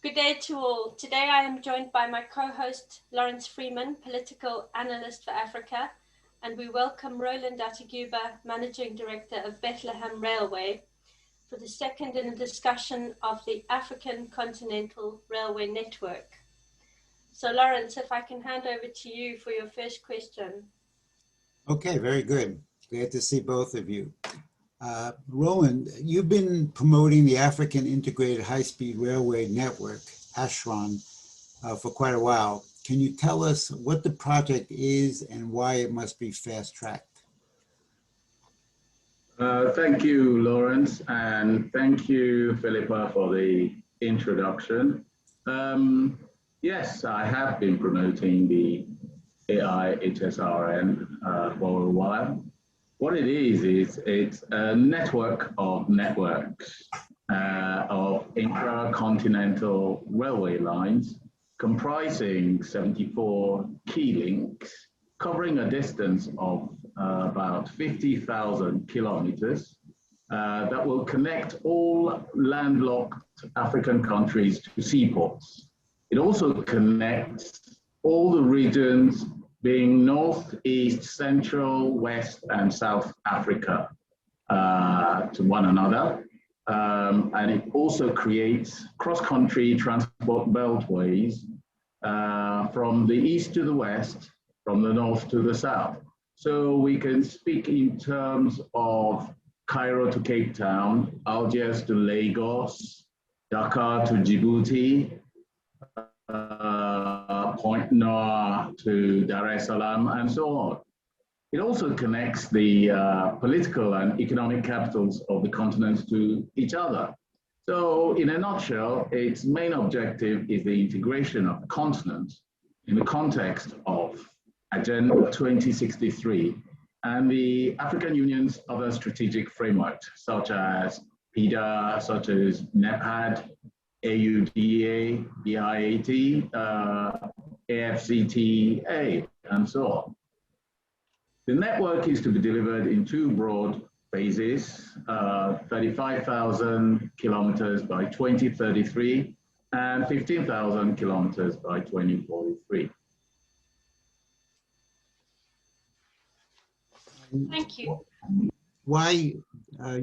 Good day to all. Today I am joined by my co-host Lawrence Freeman, political analyst for Africa, and we welcome Rowland Ataguba, Managing Director of Bethlehem Railway, for the second in a discussion of the African Continental Railway Network. So Lawrence, if I can hand over to you for your first question. Okay, very good. Glad to see both of you. Rowland, you've been promoting the African Integrated High-Speed Railway Network, ASHRAN, for quite a while. Can you tell us what the project is and why it must be fast-tracked? Thank you, Lawrence, and thank you, Philippa, for the introduction. Yes, I have been promoting the AIHSRN for a while. What it is it's a network of networks of intra-continental railway lines comprising 74 key links covering a distance of about 50,000 kilometers that will connect all landlocked African countries to seaports. It also connects all the regions being North, East, Central, West, and South Africa to one another. And it also creates cross-country transport beltways from the east to the west, from the north to the south. So we can speak in terms of Cairo to Cape Town, Algiers to Lagos, Dakar to Djibouti, Point Noir to Dar es Salaam, and so on. It also connects the political and economic capitals of the continents to each other. So in a nutshell, its main objective is the integration of the continent in the context of Agenda 2063 and the African Union's other strategic frameworks, such as PIDA, such as NEPAD, AUDA, BIAT, AFCTA, and so on. The network is to be delivered in two broad phases, 35,000 kilometers by 2033 and 15,000 kilometers by 2043. Thank you. Why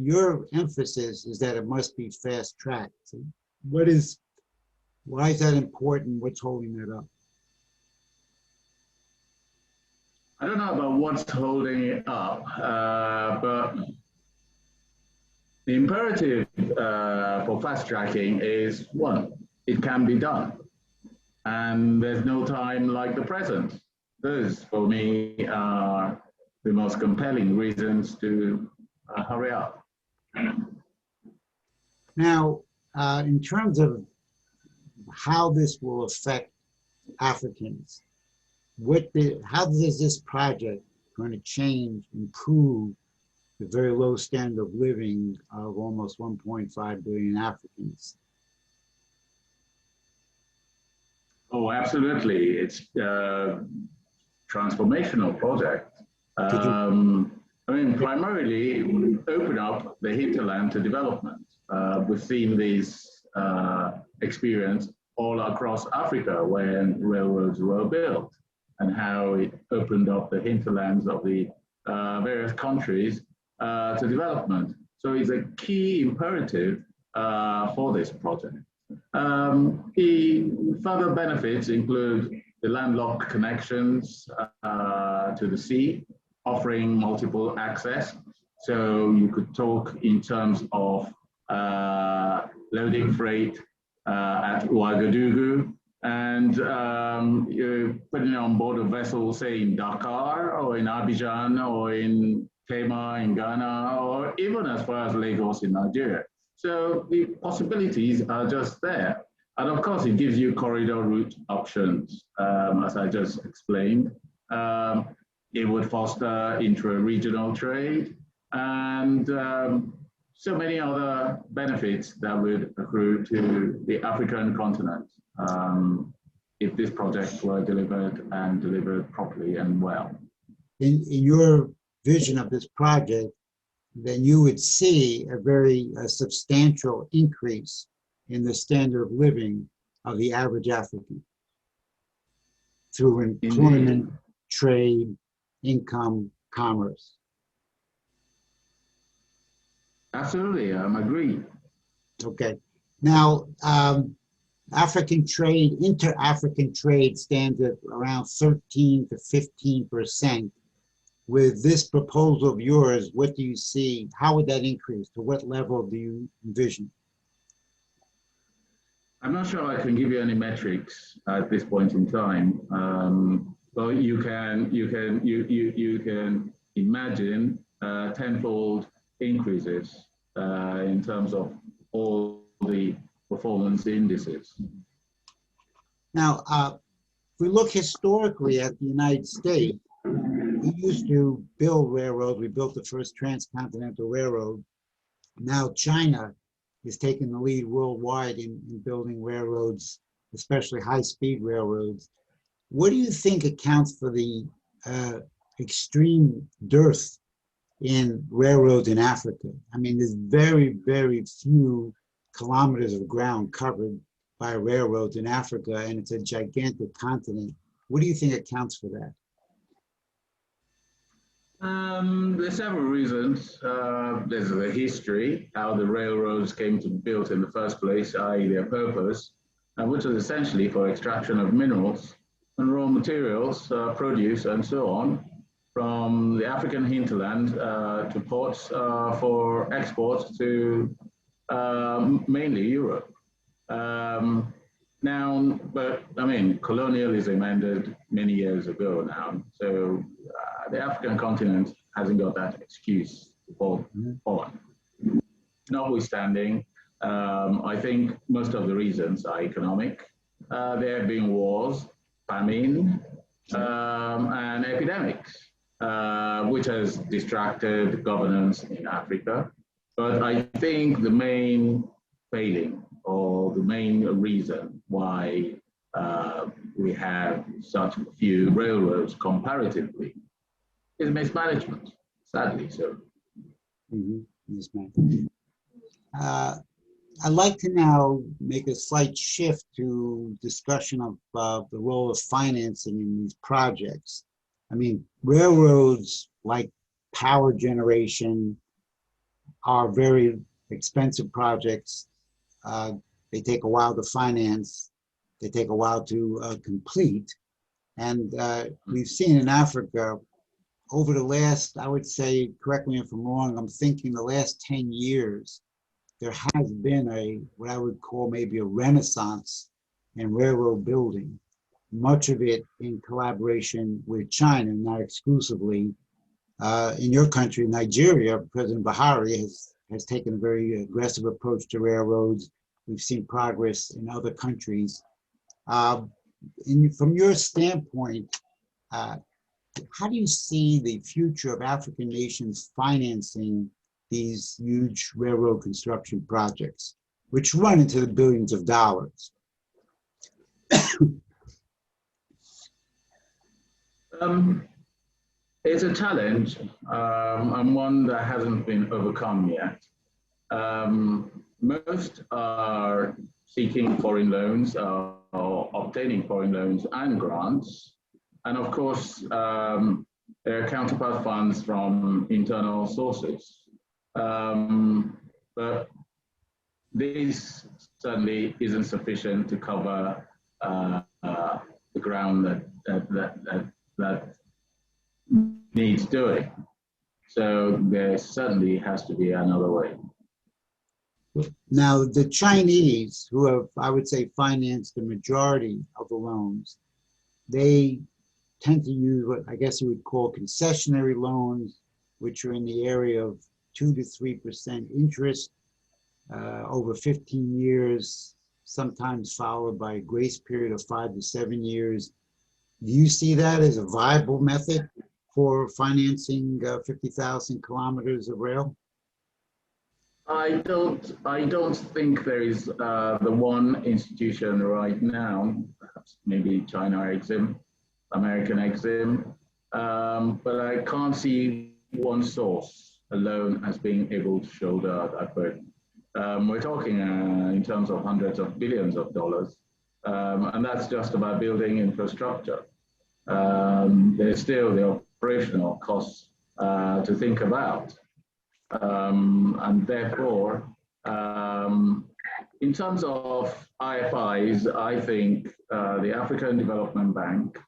your emphasis is that it must be fast-tracked. So why is that important? What's holding it up? I don't know about what's holding it up, but the imperative for fast tracking is one, it can be done. And there's no time like the present. Those, for me, are the most compelling reasons to hurry up. Now, in terms of how this will affect Africans, how does this project going to change, improve the very low standard of living of almost 1.5 billion Africans? Oh, absolutely. It's a transformational project. I mean, primarily, it would open up the hinterland to development. We've seen this experience all across Africa when railroads were built, and how it opened up the hinterlands of the various countries to development. So it's a key imperative for this project. The further benefits include the landlocked connections to the sea, offering multiple access. So you could talk in terms of loading freight at Ouagadougou, and you're putting it on board a vessel, say in Dakar or in Abidjan or in Tema in Ghana, or even as far as Lagos in Nigeria. So the possibilities are just there. And of course, it gives you corridor route options, as I just explained. It would foster intra-regional trade and so many other benefits that would accrue to the African continent if this project were delivered and delivered properly and well. In your vision of this project, then you would see a very substantial increase in the standard of living of the average African through employment, Indeed. trade, income, commerce. Absolutely, I agree. Okay. Now, African trade, inter-African trade stands at around 13 to 15%. With this proposal of yours, what do you see? How would that increase? To what level do you envision? I'm not sure I can give you any metrics at this point in time. But you can imagine tenfold increases in terms of all the performance indices. Now, if we look historically at the United States, we used to build railroads. We built the first transcontinental railroad. Now China is taking the lead worldwide in building railroads, especially high-speed railroads. What do you think accounts for the extreme dearth in railroads in Africa? I mean, there's very, very few kilometers of ground covered by railroads in Africa, and it's a gigantic continent. What do you think accounts for that? There's several reasons. There's the history, how the railroads came to be built in the first place, i.e. their purpose, which is essentially for extraction of minerals and raw materials, produce and so on, from the African hinterland to ports for exports to mainly Europe. Now, but I mean, colonialism ended many years ago now, so the African continent hasn't got that excuse to fall on. Notwithstanding, I think most of the reasons are economic. There have been wars, famine, and epidemics, which has distracted governance in Africa. But I think the main failing or the main reason why we have such few railroads comparatively is mismanagement, sadly so. Mismanagement. I'd like to now make a slight shift to discussion of the role of financing in these projects. I mean, railroads, like power generation, are very expensive projects. They take a while to finance. They take a while to complete. And we've seen in Africa, over the last, I would say, correct me if I'm wrong, I'm thinking the last 10 years, there has been what I would call maybe a renaissance in railroad building, much of it in collaboration with China, not exclusively. In your country, Nigeria, President Buhari has taken a very aggressive approach to railroads. We've seen progress in other countries. From your standpoint, how do you see the future of African nations financing these huge railroad construction projects, which run into the billions of dollars? It's a challenge and one that hasn't been overcome yet. Most are seeking foreign loans or obtaining foreign loans and grants. And of course, there are counterpart funds from internal sources. But this certainly isn't sufficient to cover the ground that needs doing. So there certainly has to be another way. Now, the Chinese, who have, I would say, financed the majority of the loans, they tend to use what I guess you would call concessionary loans, which are in the area of 2 to 3% interest over 15 years, sometimes followed by a grace period of 5 to 7 years. Do you see that as a viable method for financing 50,000 kilometers of rail? I don't think there is the one institution right now, perhaps maybe China Exim, American Exim, but I can't see one source alone as being able to shoulder that burden. We're talking in terms of hundreds of billions of dollars And that's just about building infrastructure. There's still the operational costs to think about. And therefore, in terms of IFIs, I think the African Development Bank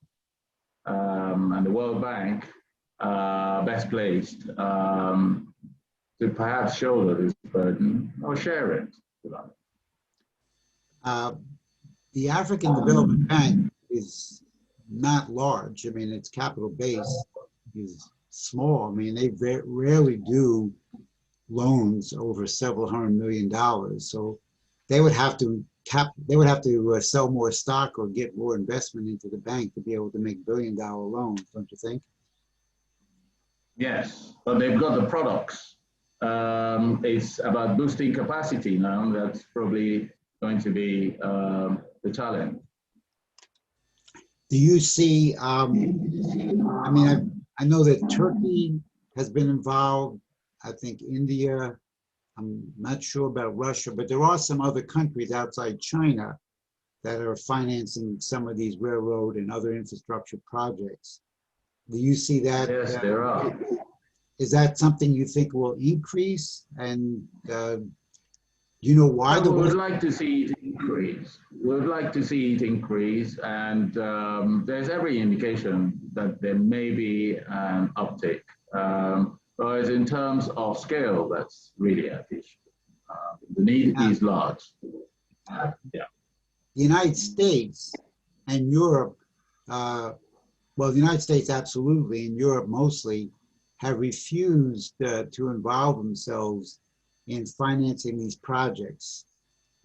and the World Bank are best placed to perhaps shoulder this burden or share it. The African Development Bank is not large. I mean, its capital base is small. I mean, they rarely do loans over several $100 million. So they would have to sell more stock or get more investment into the bank to be able to make billion-dollar loans, don't you think? Yes, but they've got the products. It's about boosting capacity now. That's probably going to be the challenge. Do you see, I mean, I know that Turkey has been involved, I think India, I'm not sure about Russia, but there are some other countries outside China that are financing some of these railroad and other infrastructure projects. Do you see that? Yes, there are. Is that something you think will increase? And do you know why? We would like to see it increase. We would like to see it increase, and there's every indication that there may be an uptick. Whereas in terms of scale, that's really at issue. The need is large. Yeah. The United States and Europe, well, the United States absolutely, and Europe mostly, have refused to involve themselves in financing these projects.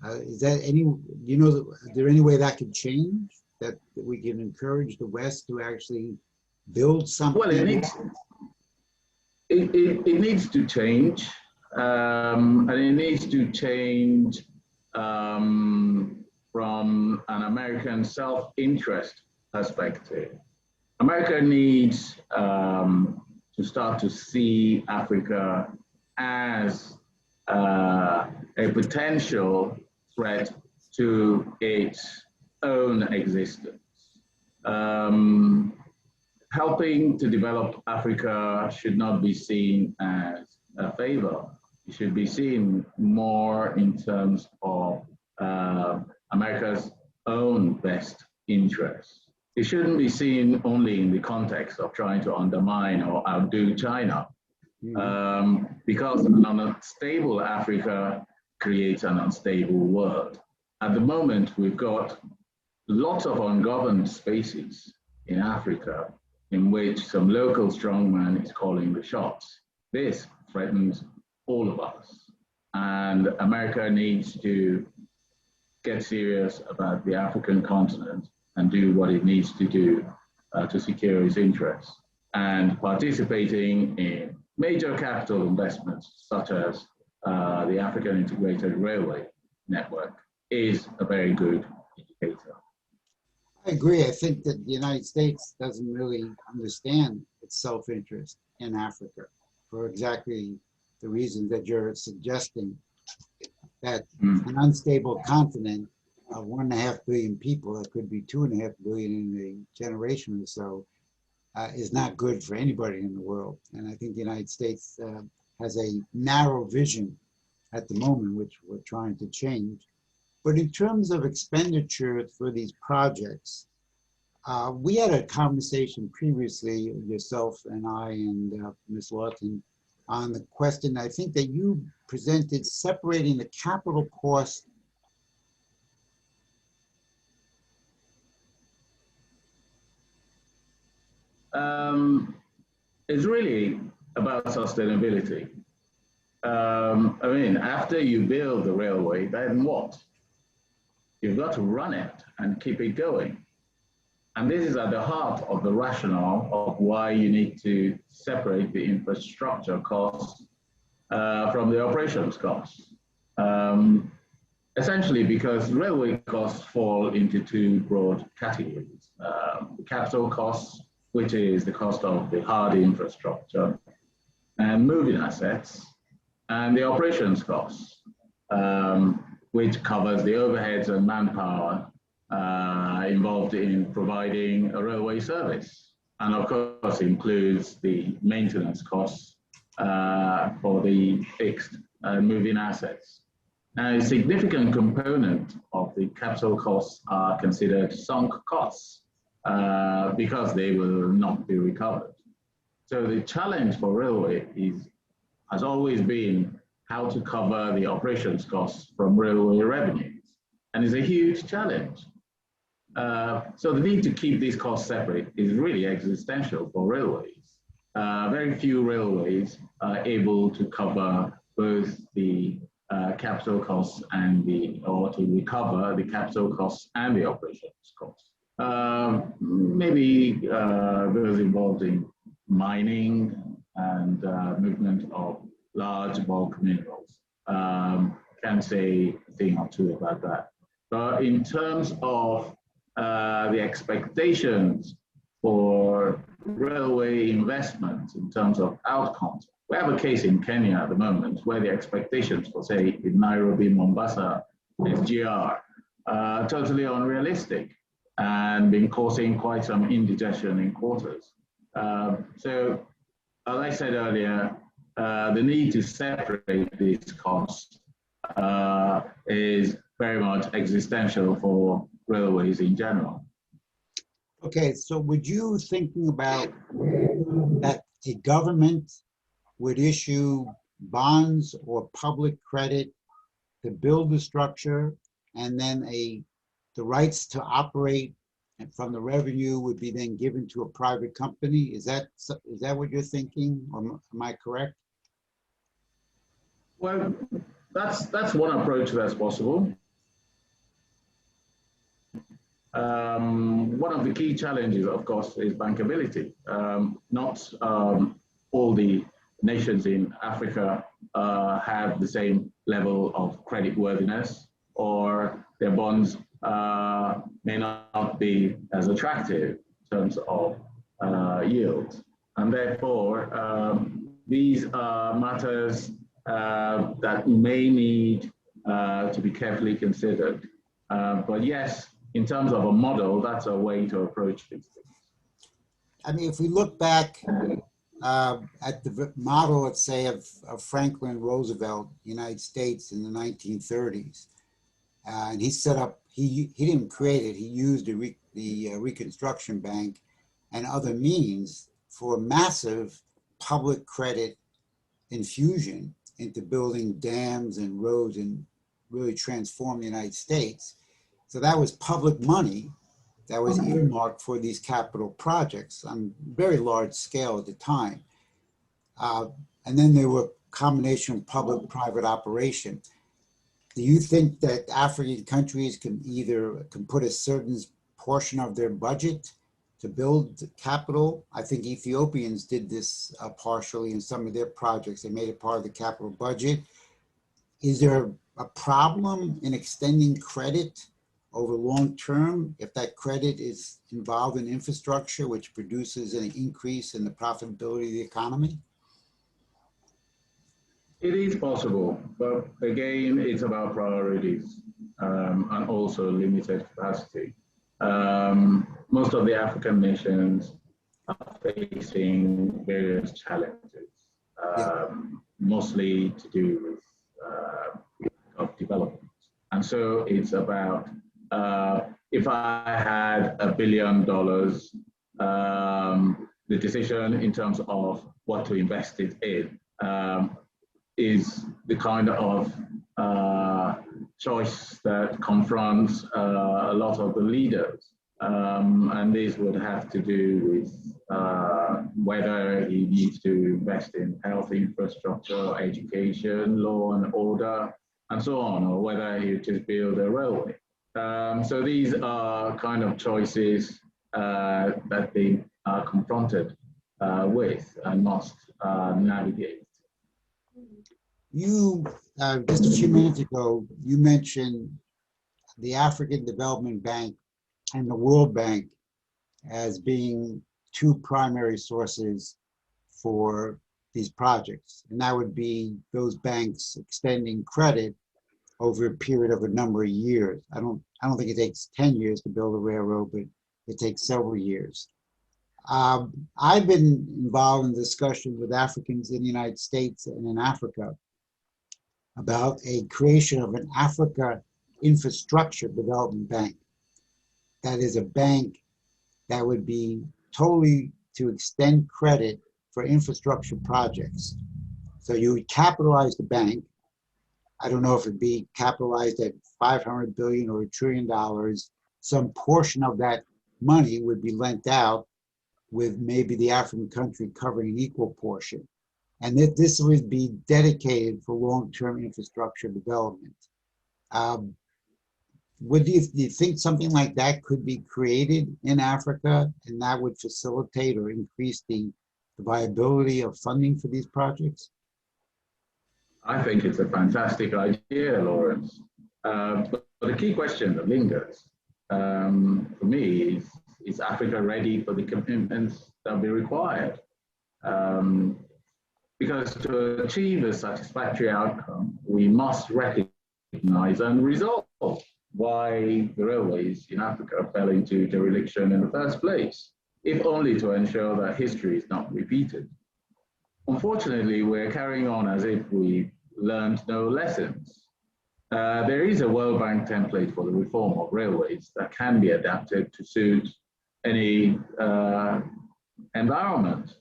Is that is there any way that could change, that we can encourage the West to actually build something? Well, it needs to change, and it needs to change from an American self-interest perspective. America needs to start to see Africa as a potential threat to its own existence. Helping to develop Africa should not be seen as a favor. It should be seen more in terms of America's own best interests. It shouldn't be seen only in the context of trying to undermine or outdo China, because an unstable Africa creates an unstable world. At the moment, we've got lots of ungoverned spaces in Africa in which some local strongman is calling the shots. This threatens all of us, and America needs to get serious about the African continent and do what it needs to do to secure its interests. And participating in major capital investments, such as the African Integrated Railway Network, is a very good indicator. I agree. I think that the United States doesn't really understand its self-interest in Africa for exactly the reason that you're suggesting, that an unstable continent of 1.5 billion people, that could be 2.5 billion in a generation or so, is not good for anybody in the world. And I think the United States has a narrow vision at the moment, which we're trying to change. But in terms of expenditure for these projects, we had a conversation previously, yourself and I and Ms. Lawton, on the question, I think that you presented, separating the capital cost . It's really about sustainability. I mean, after you build the railway, then what? You've got to run it and keep it going. And this is at the heart of the rationale of why you need to separate the infrastructure costs from the operations costs. Essentially because railway costs fall into two broad categories. The capital costs, which is the cost of the hard infrastructure and moving assets, and the operations costs, which covers the overheads and manpower involved in providing a railway service, and of course includes the maintenance costs for the fixed moving assets. Now, a significant component of the capital costs are considered sunk costs because they will not be recovered. So the challenge for railway has always been how to cover the operations costs from railway revenues, and it's a huge challenge. So the need to keep these costs separate is really existential for railways. Very few railways are able to cover both the capital costs and or to recover the capital costs and the operations costs. Maybe those involved in mining and movement of large bulk minerals can say a thing or two about that. But in terms of the expectations for railway investment in terms of outcomes, we have a case in Kenya at the moment where the expectations for, say, in Nairobi, Mombasa, SGR are totally unrealistic and been causing quite some indigestion in quarters. So, as I said earlier, the need to separate these costs is very much existential for railways in general. Okay, so would you thinking about that a government would issue bonds or public credit to build the structure, and then the rights to operate and from the revenue would be then given to a private company? Is that what you're thinking, or am I correct? Well, that's one approach that's possible. One of the key challenges, of course, is bankability. Not all the nations in Africa have the same level of creditworthiness, or their bonds may not be as attractive in terms of yields. And therefore, these are matters that may need to be carefully considered. But yes, in terms of a model, that's a way to approach these things. I mean, if we look back at the model, let's say, of Franklin Roosevelt, United States in the 1930s, and he set up, he didn't create it, he used the Reconstruction Bank and other means for massive public credit infusion into building dams and roads and really transform the United States. So that was public money that was earmarked for these capital projects on very large scale at the time. And then there were a combination of public-private operation. Do you think that African countries can put a certain portion of their budget to build capital? I think Ethiopians did this partially in some of their projects. They made it part of the capital budget. Is there a problem in extending credit over long term if that credit is involved in infrastructure, which produces an increase in the profitability of the economy? It is possible, but again, it's about priorities and also limited capacity. Most of the African nations are facing various challenges, mostly to do with development. And so it's about, if I had $1 billion, the decision in terms of what to invest it in is the kind of choice that confronts a lot of the leaders. And this would have to do with whether he needs to invest in health infrastructure, education, law and order, and so on, or whether he just build a railway. So these are kind of choices that they are confronted with and must navigate. You, just a few minutes ago, you mentioned the African Development Bank and the World Bank as being two primary sources for these projects. And that would be those banks extending credit over a period of a number of years. I don't think it takes 10 years to build a railroad, but it takes several years. I've been involved in discussion with Africans in the United States and in Africa about a creation of an Africa Infrastructure Development Bank. That is a bank that would be totally to extend credit for infrastructure projects. So you would capitalize the bank. I don't know if it'd be capitalized at 500 billion or $1 trillion. Some portion of that money would be lent out with maybe the African country covering an equal portion. And this would be dedicated for long-term infrastructure development. Do you think something like that could be created in Africa, and that would facilitate or increase the viability of funding for these projects? I think it's a fantastic idea, Lawrence. But the key question that lingers for me is Africa ready for the commitments that will be required? Because to achieve a satisfactory outcome, we must recognize and resolve why the railways in Africa fell into dereliction in the first place, if only to ensure that history is not repeated. Unfortunately, we're carrying on as if we learned no lessons. There is a World Bank template for the reform of railways that can be adapted to suit any environment.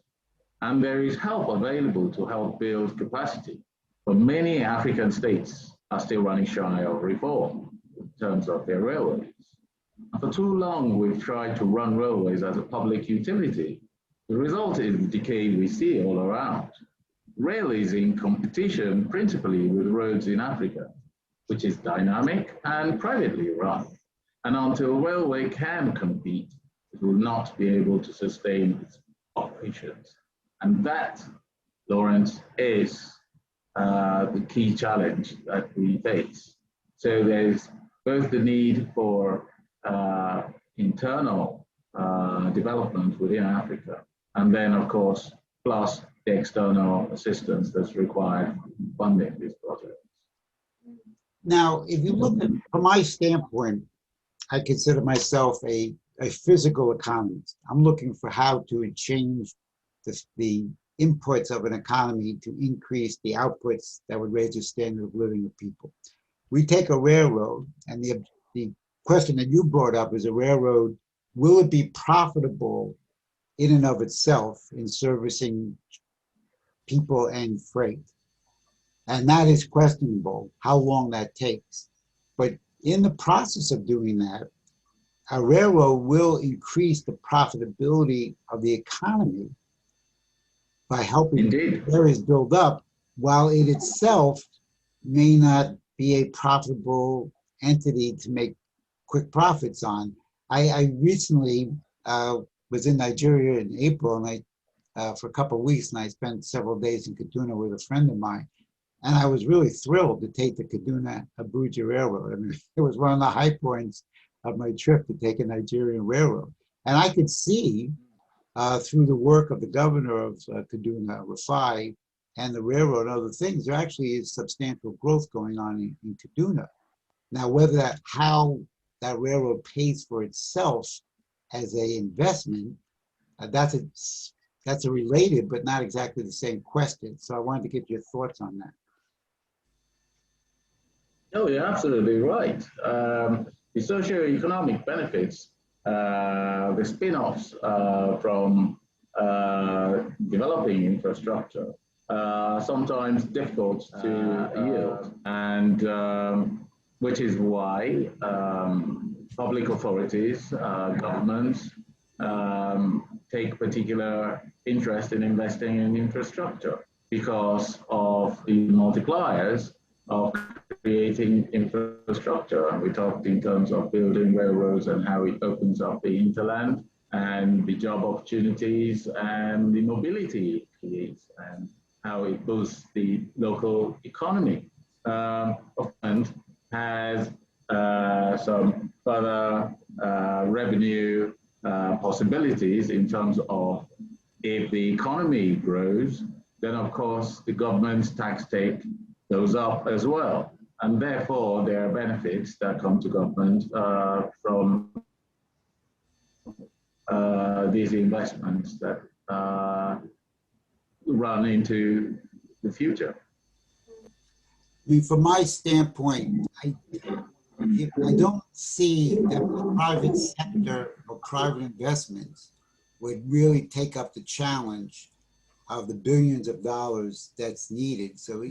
And there is help available to help build capacity. But many African states are still running shy of reform in terms of their railways. And for too long, we've tried to run railways as a public utility. The result is the decay we see all around. Rail is in competition principally with roads in Africa, which is dynamic and privately run. And until railway can compete, it will not be able to sustain its operations. And that, Lawrence, is the key challenge that we face. So there's both the need for internal development within Africa, and then, of course, plus the external assistance that's required in funding these projects. Now, if you look at, from my standpoint, I consider myself a physical economist. I'm looking for how to change the inputs of an economy to increase the outputs that would raise the standard of living of people. We take a railroad, and the question that you brought up is a railroad, will it be profitable in and of itself in servicing people and freight? And that is questionable, how long that takes. But in the process of doing that, a railroad will increase the profitability of the economy by helping areas build up, while it itself may not be a profitable entity to make quick profits on. I recently was in Nigeria in April, and for a couple of weeks, and I spent several days in Kaduna with a friend of mine. And I was really thrilled to take the Kaduna-Abuja Railroad. I mean, it was one of the high points of my trip to take a Nigerian railroad. And I could see through the work of the governor of Kaduna, Rufai, and the railroad and other things, there actually is substantial growth going on in Kaduna. Now, how that railroad pays for itself as an investment, that's a related but not exactly the same question. So I wanted to get your thoughts on that. No, you're absolutely right. The socio-economic benefits, the spin-offs from developing infrastructure, sometimes difficult to yield, and which is why public authorities, governments, take particular interest in investing in infrastructure because of the multipliers of creating infrastructure. And we talked in terms of building railroads and how it opens up the hinterland and the job opportunities and the mobility it creates and how it boosts the local economy. And has some further revenue possibilities in terms of, if the economy grows, then of course the government's tax take goes up as well. And therefore, there are benefits that come to government from these investments that run into the future. I mean, from my standpoint, I don't see that the private sector or private investments would really take up the challenge of the billions of dollars that's needed. So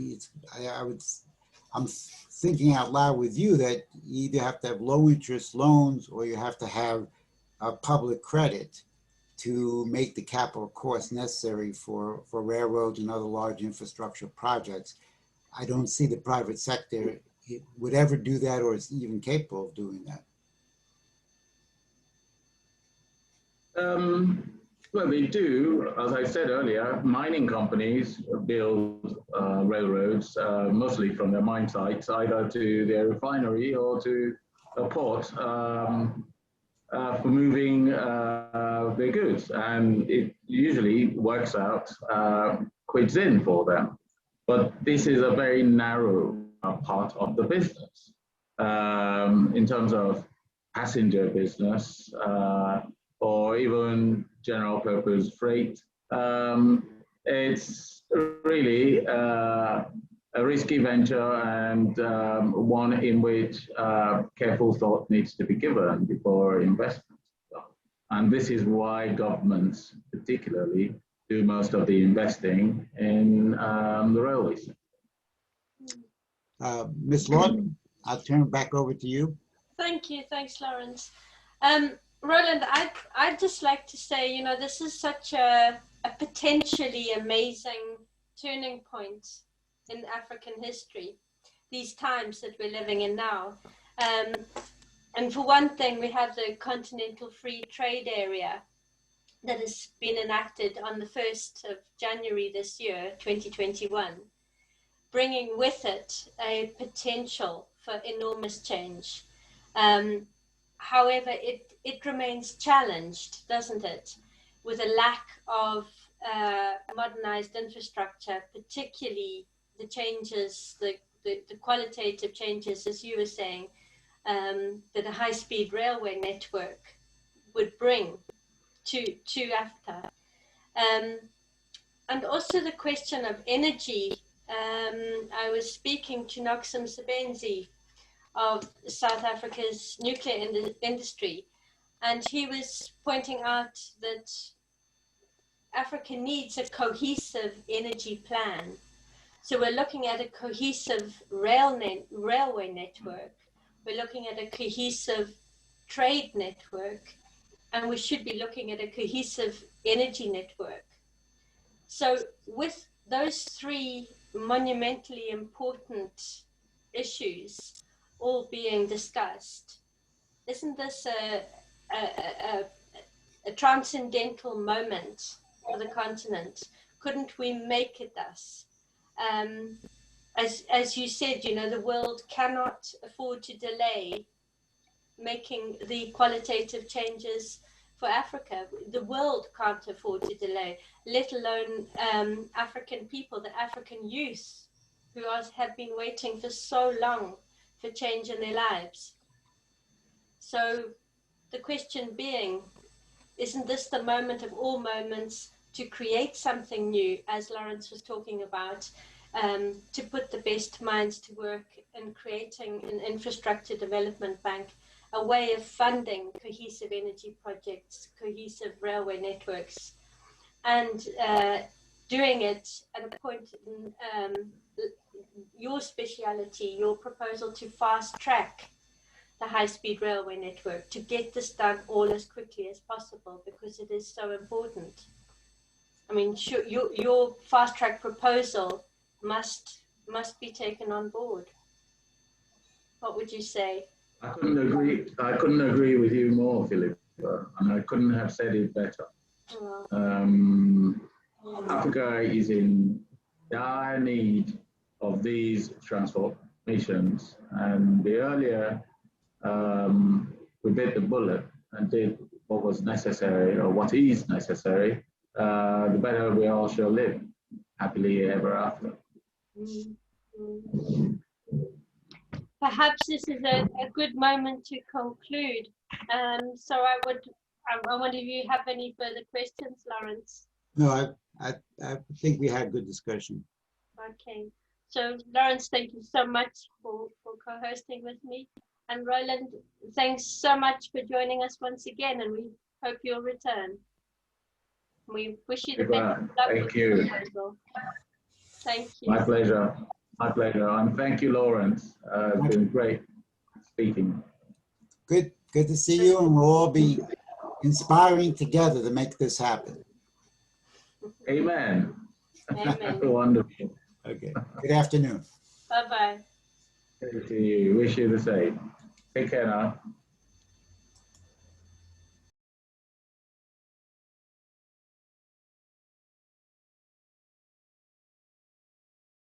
I'm thinking out loud with you that you either have to have low interest loans or you have to have public credit to make the capital costs necessary for railroads and other large infrastructure projects. I don't see the private sector would ever do that or is even capable of doing that. Well, they do. As I said earlier, mining companies build railroads mostly from their mine sites, either to their refinery or to a port for moving their goods. And it usually works out quits in for them. But this is a very narrow part of the business in terms of passenger business or even general purpose freight. It's really a risky venture and one in which careful thought needs to be given before investment. And this is why governments particularly do most of the investing in the railways. Ms. Lawton, I'll turn it back over to you. Thank you. Thanks, Lawrence. Rowland, I'd just like to say, you know, this is such a potentially amazing turning point in African history, these times that we're living in now. And for one thing, we have the Continental Free Trade Area that has been enacted on the 1st of January this year, 2021, bringing with it a potential for enormous change. However, it remains challenged, doesn't it, with a lack of modernized infrastructure, particularly the changes, the qualitative changes, as you were saying, that a high-speed railway network would bring to Africa. And also the question of energy. I was speaking to Noxum Sebenzi of South Africa's nuclear industry, and he was pointing out that Africa needs a cohesive energy plan. So we're looking at a cohesive railway network, we're looking at a cohesive trade network, and we should be looking at a cohesive energy network. So with those three monumentally important issues all being discussed, isn't this a transcendental moment for the continent? Couldn't we make it thus? As you said, you know, the world cannot afford to delay making the qualitative changes for Africa. The world can't afford to delay, let alone African people, the African youth who have been waiting for so long for change in their lives. So the question being, isn't this the moment of all moments to create something new, as Lawrence was talking about, to put the best minds to work in creating an infrastructure development bank, a way of funding cohesive energy projects, cohesive railway networks, and doing it at a point in your speciality, your proposal to fast track the high-speed railway network, to get this done all as quickly as possible, because it is so important. I mean, your fast track proposal must be taken on board. What would you say? I couldn't agree with you more, Philip, and I couldn't have said it better. Africa is in dire need of these transformations, and the earlier we bit the bullet and did what was necessary, or what is necessary, the better we all shall live happily ever after. perhaps this is a good moment to conclude. So I wonder if you have any further questions, Lawrence. No, I think we had good discussion. Okay. So Lawrence, thank you so much for co-hosting with me. And Rowland, thanks so much for joining us once again, and we hope you'll return. We wish you the best of luck. Thank you. Thank you. My pleasure. My pleasure. And thank you, Lawrence. It's been great speaking. Good to see you, and we'll all be inspiring together to make this happen. Amen. Amen. Wonderful. Okay. Good afternoon. Bye-bye. Thank you. Wish you the same. Take care now.